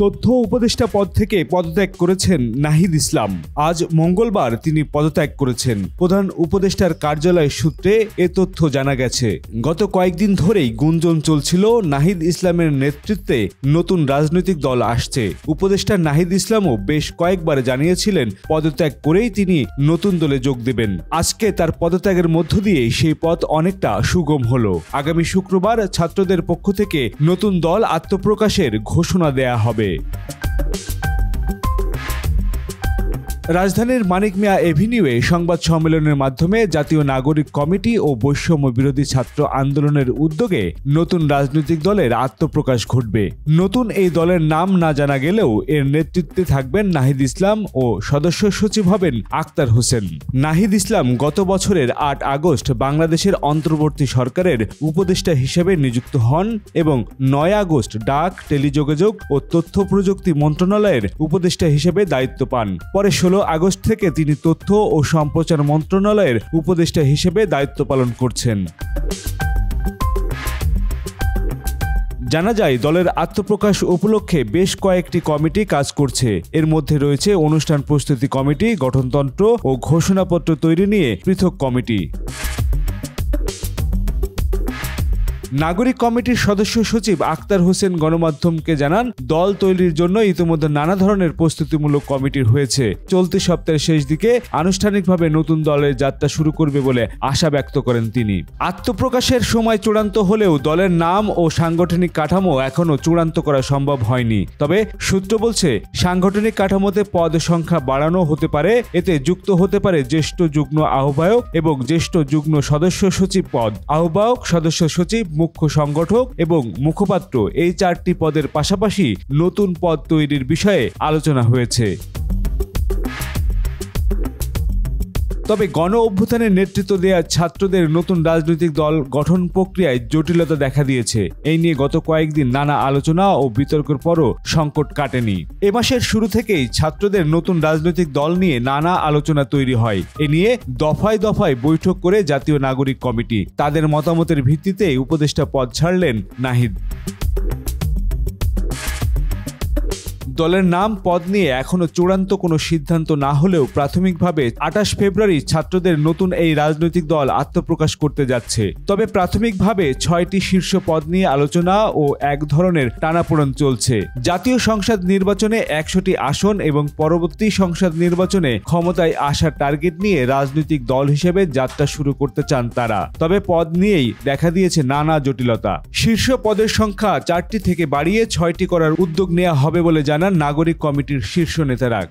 তথ্য উপদেষ্টা পদ থেকে পদত্যাগ করেছেন নাহিদ ইসলাম। আজ মঙ্গলবার তিনি পদত্যাগ করেছেন। প্রধান উপদেষ্টার কার্যালয় সূত্রে এ তথ্য জানা গেছে। গত কয়েকদিন ধরেই গুঞ্জন চলছিল নাহিদ ইসলামের নেতৃত্বে নতুন রাজনৈতিক দল আসছে। উপদেষ্টা নাহিদ ইসলামও বেশ কয়েকবার জানিয়েছিলেন পদত্যাগ করেই তিনি নতুন দলে যোগ দেবেন। আজকে তার পদত্যাগের মধ্য দিয়ে সেই পথ অনেকটা সুগম হলো। আগামী শুক্রবার ছাত্রদের পক্ষ থেকে নতুন দল আত্মপ্রকাশের ঘোষণা দেয়া হবে। রাজধানীর মানিক মিয়া এভিনিউয়ে সংবাদ সম্মেলনের মাধ্যমে জাতীয় নাগরিক কমিটি ও বৈষম্য বিরোধী ছাত্র আন্দোলনের উদ্যোগে নতুন রাজনৈতিক দলের আত্মপ্রকাশ ঘটবে। নতুন এই দলের নাম না জানা গেলেও এর নেতৃত্বে থাকবেন নাহিদ ইসলাম ও সদস্য সচিব হবেন আক্তার হোসেন। নাহিদ ইসলাম গত বছরের ৮ আগস্ট বাংলাদেশের অন্তর্বর্তী সরকারের উপদেষ্টা হিসেবে নিযুক্ত হন এবং ৯ আগস্ট ডাক, টেলিযোগাযোগ ও তথ্য প্রযুক্তি মন্ত্রণালয়ের উপদেষ্টা হিসেবে দায়িত্ব পান। পরে ১৬ আগস্ট থেকে তিনি তথ্য ও সম্প্রচার মন্ত্রণালয়ের উপদেষ্টা হিসেবে দায়িত্ব পালন করছেন। জানা যায়, দলের আত্মপ্রকাশ উপলক্ষে বেশ কয়েকটি কমিটি কাজ করছে। এর মধ্যে রয়েছে অনুষ্ঠান প্রস্তুতি কমিটি, গঠনতন্ত্র ও ঘোষণাপত্র তৈরি নিয়ে পৃথক কমিটি। নাগরিক কমিটির সদস্য সচিব আক্তার হোসেন গণমাধ্যমকে জানান, দল তৈরির জন্য ইতিমধ্যে নানা ধরনের প্রস্তুতিমূলক কমিটির হয়েছে। চলতি সপ্তাহের শেষ দিকে আনুষ্ঠানিকভাবে নতুন দলের যাত্রা শুরু করবে বলে আশা ব্যক্ত করেন তিনি। আত্মপ্রকাশের সময় চূড়ান্ত হলেও দলের নাম ও সাংগঠনিক কাঠামো এখনও চূড়ান্ত করা সম্ভব হয়নি। তবে সূত্র বলছে, সাংগঠনিক কাঠামোতে পদ সংখ্যা বাড়ানো হতে পারে। এতে যুক্ত হতে পারে জ্যেষ্ঠ যুগ্ম আহ্বায়ক এবং জ্যেষ্ঠ যুগ্ম সদস্য সচিব পদ। আহ্বায়ক, সদস্য সচিব, মুখ্য সংগঠক এবং মুখপাত্র এই ৪টি পদের পাশাপাশি নতুন পদ তৈরির বিষয়ে আলোচনা হয়েছে। তবে গণ অভ্যুত্থানের নেতৃত্ব দেয়া ছাত্রদের নতুন রাজনৈতিক দল গঠন প্রক্রিয়ায় জটিলতা দেখা দিয়েছে। এই নিয়ে গত কয়েকদিন নানা আলোচনা ও বিতর্কের পরও সংকট কাটেনি। এ মাসের শুরু থেকেই ছাত্রদের নতুন রাজনৈতিক দল নিয়ে নানা আলোচনা তৈরি হয়। এ নিয়ে দফায় দফায় বৈঠক করে জাতীয় নাগরিক কমিটি। তাদের মতামতের ভিত্তিতে উপদেষ্টা পদ ছাড়লেন নাহিদ। দলের নাম, পদ নিয়ে এখনো চূড়ান্ত কোনো সিদ্ধান্ত না হলেও প্রাথমিকভাবে ২৮ ফেব্রুয়ারি ছাত্রদের নতুন এই রাজনৈতিক দল আত্মপ্রকাশ করতে যাচ্ছে। তবে প্রাথমিকভাবে ৬টি শীর্ষ পদ নিয়ে আলোচনা ও এক ধরনের টানাপোড়েন চলছে। জাতীয় সংসদ নির্বাচনে ১০০টি আসন এবং পরবর্তী সংসদ নির্বাচনে ক্ষমতায় আসার টার্গেট নিয়ে রাজনৈতিক দল হিসেবে যাত্রা শুরু করতে চান তারা। তবে পদ নিয়েই দেখা দিয়েছে নানা জটিলতা। শীর্ষ পদের সংখ্যা ৪টি থেকে বাড়িয়ে ৬টি করার উদ্যোগ নেওয়া হবে বলে জানান নাগরিক কমিটির শীর্ষ নেতারা।